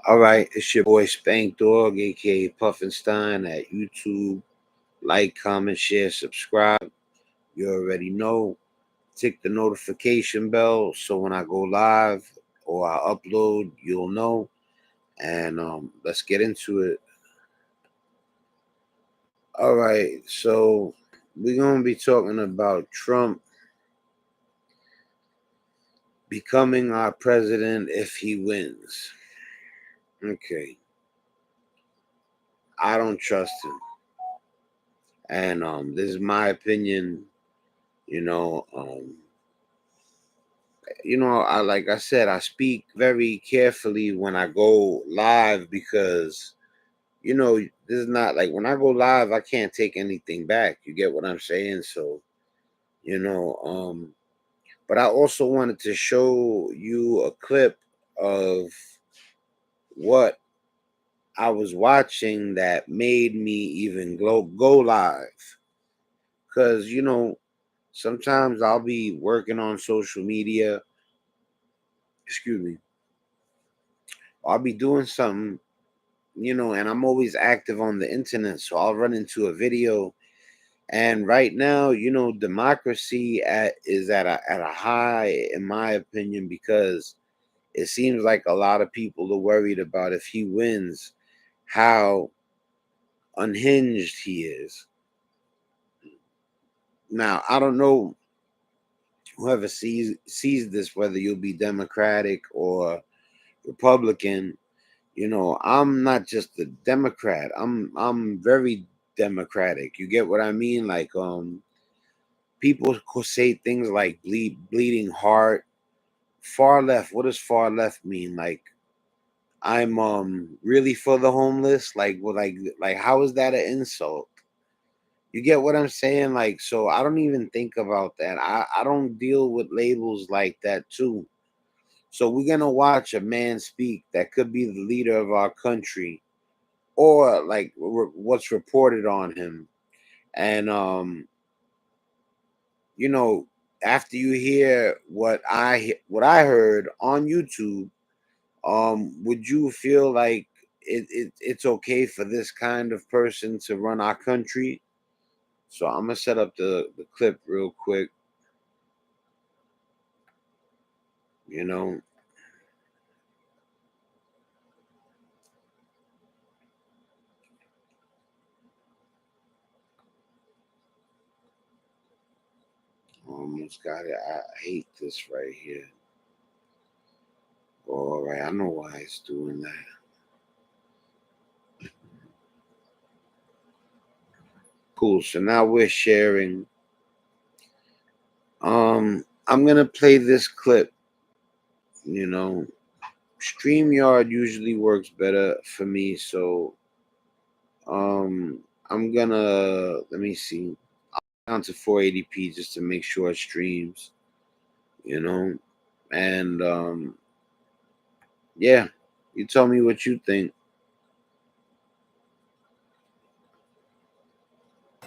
All right, it's your boy Spank Dog, aka Puffinstein at YouTube. Like, comment, share, subscribe. You already know. Tick the notification bell so when I go live or I upload, you'll know. And let's get into it. All right, so we're gonna be talking about Trump becoming our president if he wins. Okay, I don't trust him, and this is my opinion. You know, um, I like I said, I speak very carefully when I go live because this is not like when I go live, I can't take anything back. You get what I'm saying? So, you know, but I also wanted to show you a clip of what I was watching that made me even go live. Cause sometimes I'll be working on social media, excuse me, I'll be doing something, and I'm always active on the internet. So I'll run into a video. And right now, democracy is at a high, in my opinion, because it seems like a lot of people are worried about if he wins, how unhinged he is. Now, I don't know whoever sees this, whether you'll be Democratic or Republican. I'm not just a Democrat. I'm very democratic. You get what I mean? Like people could say things like bleeding heart, far left. What does far left mean? Like I'm really for the homeless? Like well like how is that an insult? You get what I'm saying? Like so I don't even think about that. I don't deal with labels like that too. So we're gonna watch a man speak that could be the leader of our country or like what's reported on him. And you know, after you hear what I heard on YouTube, would you feel like it's okay for this kind of person to run our country? So I'm gonna set up the clip real quick. You know, almost got it. I hate this right here. All right, I know why it's doing that. Cool. So now we're sharing. I'm gonna play this clip. You know, StreamYard usually works better for me, so I'm gonna let me see down to 480p just to make sure it streams. You know, and yeah, you tell me what you think.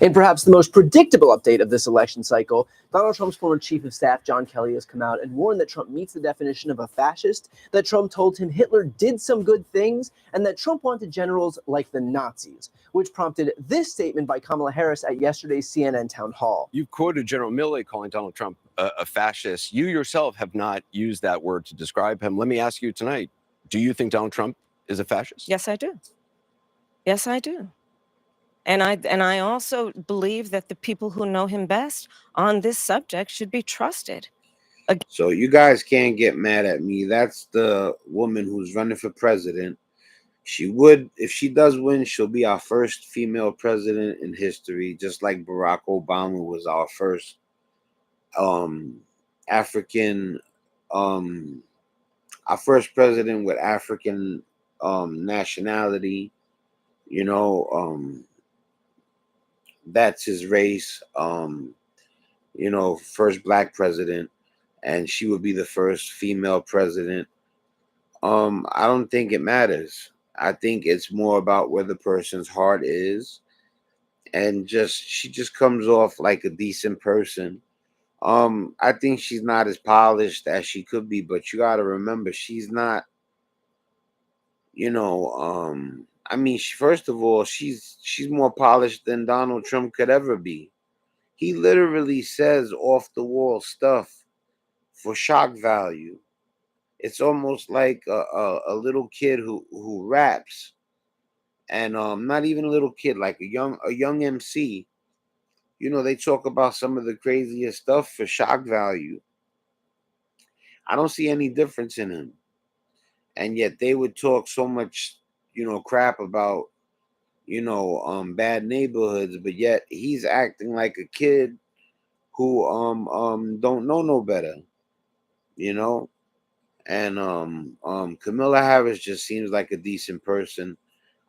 In perhaps the most predictable update of this election cycle, Donald Trump's former chief of staff, John Kelly, has come out and warned that Trump meets the definition of a fascist, that Trump told him Hitler did some good things, and that Trump wanted generals like the Nazis, which prompted this statement by Kamala Harris at yesterday's CNN town hall. You quoted General Milley calling Donald Trump a fascist. You yourself have not used that word to describe him. Let me ask you tonight, do you think Donald Trump is a fascist? Yes, I do. Yes, I do. And I also believe that the people who know him best on this subject should be trusted. So you guys can't get mad at me. That's the woman who's running for president. She would, if she does win, she'll be our first female president in history, just like Barack Obama was our first um African um our first president with African nationality. You know, that's his race. First black president, and she would be the first female president. I don't think it matters. I think it's more about where the person's heart is, and just she just comes off like a decent person. I think she's not as polished as she could be, but you got to remember she's not I mean, first of all, she's more polished than Donald Trump could ever be. He literally says off the wall stuff for shock value. It's almost like a little kid who raps, and not even a little kid, like a young MC. They talk about some of the craziest stuff for shock value. I don't see any difference in him, and yet they would talk so much, crap about bad neighborhoods, but yet he's acting like a kid who don't know no better, you know. And Camilla Harris just seems like a decent person.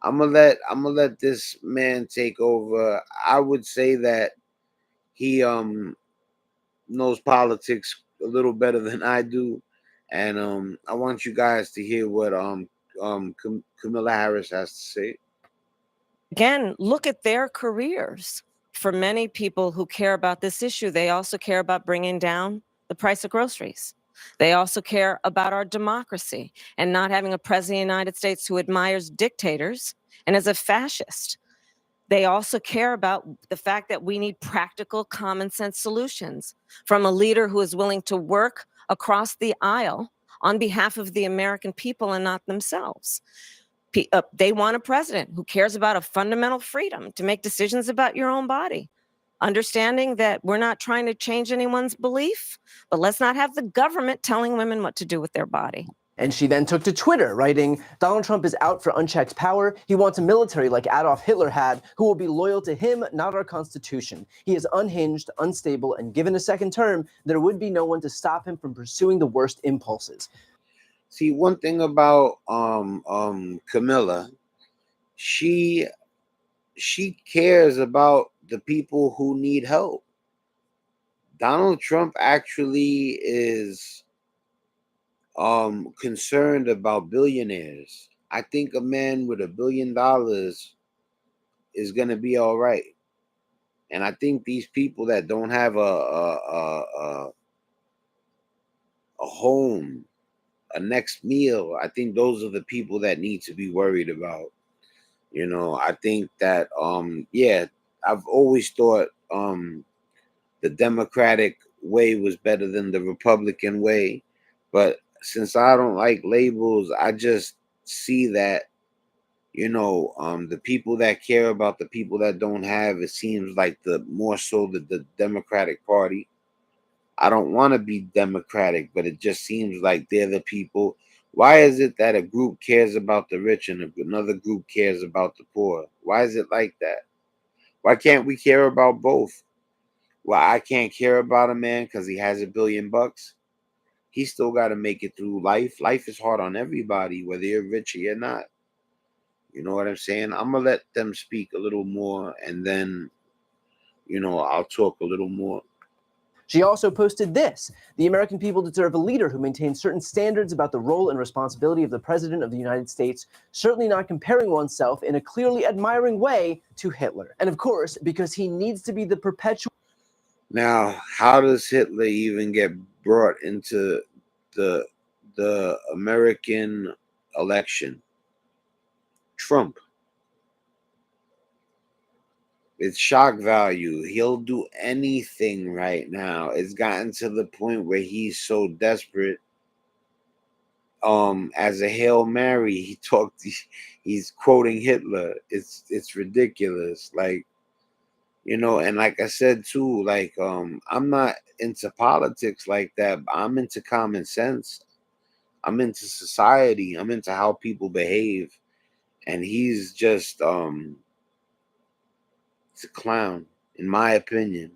I'm gonna let this man take over. I would say that he knows politics a little better than I do, and I want you guys to hear what Camilla Harris has to say. Again, look at their careers. For many people who care about this issue, they also care about bringing down the price of groceries. They also care about our democracy and not having a president of the United States who admires dictators and is a fascist. They also care about the fact that we need practical, common sense solutions from a leader who is willing to work across the aisle on behalf of the American people and not themselves. They want a president who cares about a fundamental freedom to make decisions about your own body, understanding that we're not trying to change anyone's belief, but let's not have the government telling women what to do with their body. And she then took to Twitter, writing, Donald Trump is out for unchecked power. He wants a military like Adolf Hitler had, who will be loyal to him, not our Constitution. He is unhinged, unstable, and given a second term, there would be no one to stop him from pursuing the worst impulses. See, one thing about Camilla, she cares about the people who need help. Donald Trump actually is concerned about billionaires. I think a man with $1 billion is gonna be all right. And I think these people that don't have a home, a next meal, I think those are the people that need to be worried about. I think that yeah, I've always thought the Democratic way was better than the Republican way, but since I don't like labels, I just see that the people that care about the people that don't have, it seems like the more so the Democratic Party. I don't want to be Democratic, but it just seems like they're the people. Why is it that a group cares about the rich and another group cares about the poor? Why is it like that? Why can't we care about both? Well, I can't care about a man because he has $1 billion. He still got to make it through life. Life is hard on everybody, whether you're rich or you're not. You know what I'm saying? I'm going to let them speak a little more, and then, I'll talk a little more. She also posted this. The American people deserve a leader who maintains certain standards about the role and responsibility of the President of the United States, certainly not comparing oneself in a clearly admiring way to Hitler. And of course, because he needs to be the perpetual... Now, how does Hitler even get brought into the American election? Trump. It's shock value. He'll do anything right now. It's gotten to the point where he's so desperate. As a Hail Mary, he's quoting Hitler. It's ridiculous. Like, and like I said too, like I'm not into politics like that, but I'm into common sense. I'm into society. I'm into how people behave. And he's just it's a clown, in my opinion.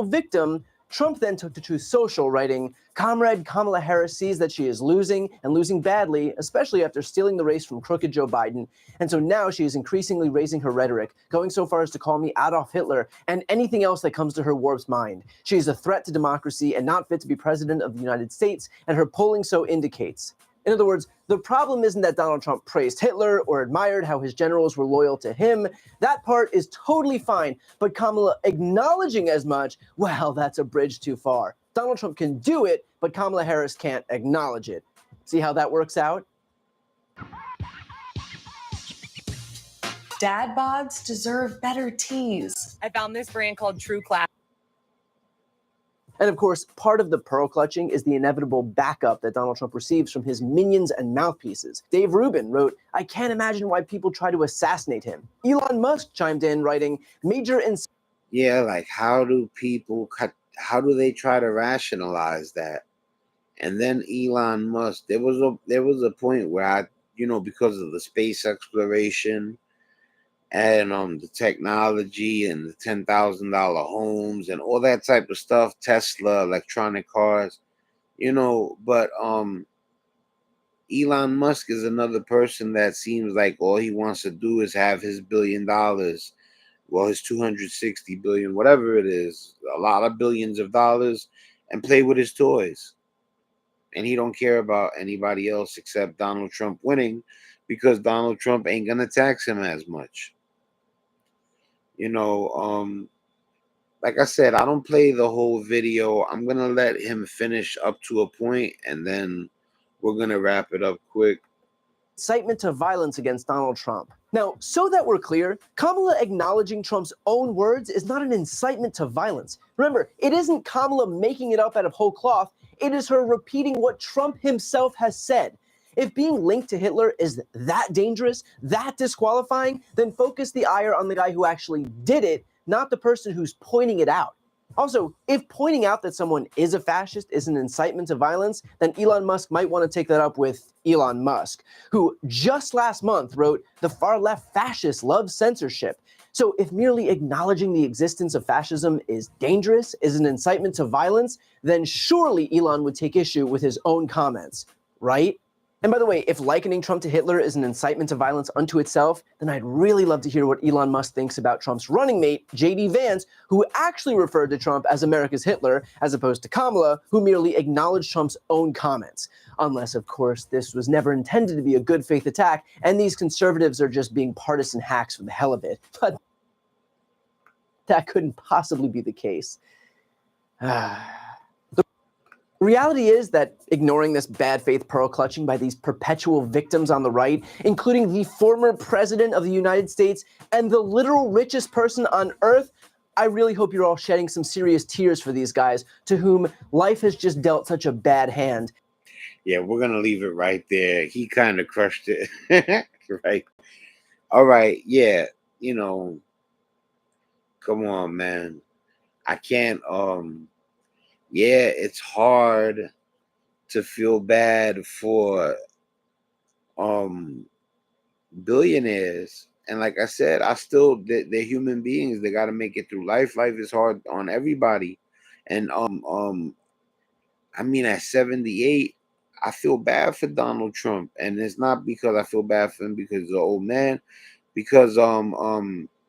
victim, Trump then took to Truth Social, writing, Comrade Kamala Harris sees that she is losing, and losing badly, especially after stealing the race from crooked Joe Biden. And so now she is increasingly raising her rhetoric, going so far as to call me Adolf Hitler and anything else that comes to her warped mind. She is a threat to democracy and not fit to be president of the United States, and her polling so indicates. In other words, the problem isn't that Donald Trump praised Hitler or admired how his generals were loyal to him. That part is totally fine, but Kamala acknowledging as much, well, that's a bridge too far. Donald Trump can do it, but Kamala Harris can't acknowledge it. See how that works out? Dad bods deserve better teas. I found this brand called True Class. And of course, part of the pearl clutching is the inevitable backup that Donald Trump receives from his minions and mouthpieces. Dave Rubin wrote, "I can't imagine why people try to assassinate him." Elon Musk chimed in, writing, Yeah, like how do they try to rationalize that? And then Elon Musk, there was a point where because of the space exploration and the technology and the $10,000 homes and all that type of stuff, Tesla, electronic cars, but Elon Musk is another person that seems like all he wants to do is have his $1 billion, well, his 260 billion, whatever it is, a lot of billions of dollars, and play with his toys. And he don't care about anybody else except Donald Trump winning, because Donald Trump ain't gonna tax him as much. Like I said, I don't play the whole video. I'm gonna let him finish up to a point, and then we're gonna wrap it up quick. incitement to violence against Donald Trump. Now, so that we're clear, Kamala acknowledging Trump's own words is not an incitement to violence. Remember, it isn't Kamala making it up out of whole cloth. It is her repeating what Trump himself has said. If being linked to Hitler is that dangerous, that disqualifying, then focus the ire on the guy who actually did it, not the person who's pointing it out. Also, if pointing out that someone is a fascist is an incitement to violence, then Elon Musk might want to take that up with Elon Musk, who just last month wrote, "The far-left fascists love censorship." So if merely acknowledging the existence of fascism is dangerous, is an incitement to violence, then surely Elon would take issue with his own comments, right? And by the way, if likening Trump to Hitler is an incitement to violence unto itself, then I'd really love to hear what Elon Musk thinks about Trump's running mate, J.D. Vance, who actually referred to Trump as America's Hitler, as opposed to Kamala, who merely acknowledged Trump's own comments. Unless, of course, this was never intended to be a good faith attack, and these conservatives are just being partisan hacks for the hell of it. But that couldn't possibly be the case. The reality is that ignoring this bad faith pearl clutching by these perpetual victims on the right, including the former president of the United States and the literal richest person on earth, I really hope you're all shedding some serious tears for these guys to whom life has just dealt such a bad hand. Yeah, we're going to leave it right there. He kind of crushed it. Right. All right. Yeah. Come on, man. I can't, yeah, it's hard to feel bad for billionaires. And like I said, they're human beings. They got to make it through life. Life is hard on everybody. And I mean, at 78, I feel bad for Donald Trump, and it's not because I feel bad for him because he's an old man, because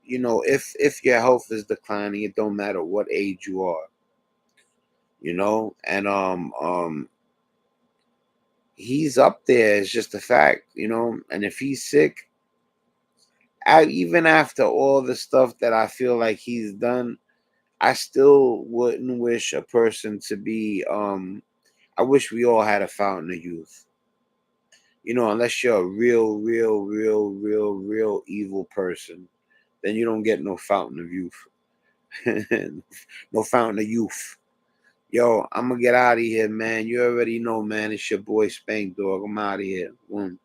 if your health is declining, it don't matter what age you are. And he's up there. It's just a fact, and if he's sick, even after all the stuff that I feel like he's done, I still wouldn't wish a person to be, I wish we all had a fountain of youth, unless you're a real evil person, then you don't get no fountain of youth. No fountain of youth. Yo, I'm gonna get out of here, man. You already know, man. It's your boy Spank Dog. I'm out of here. Boom.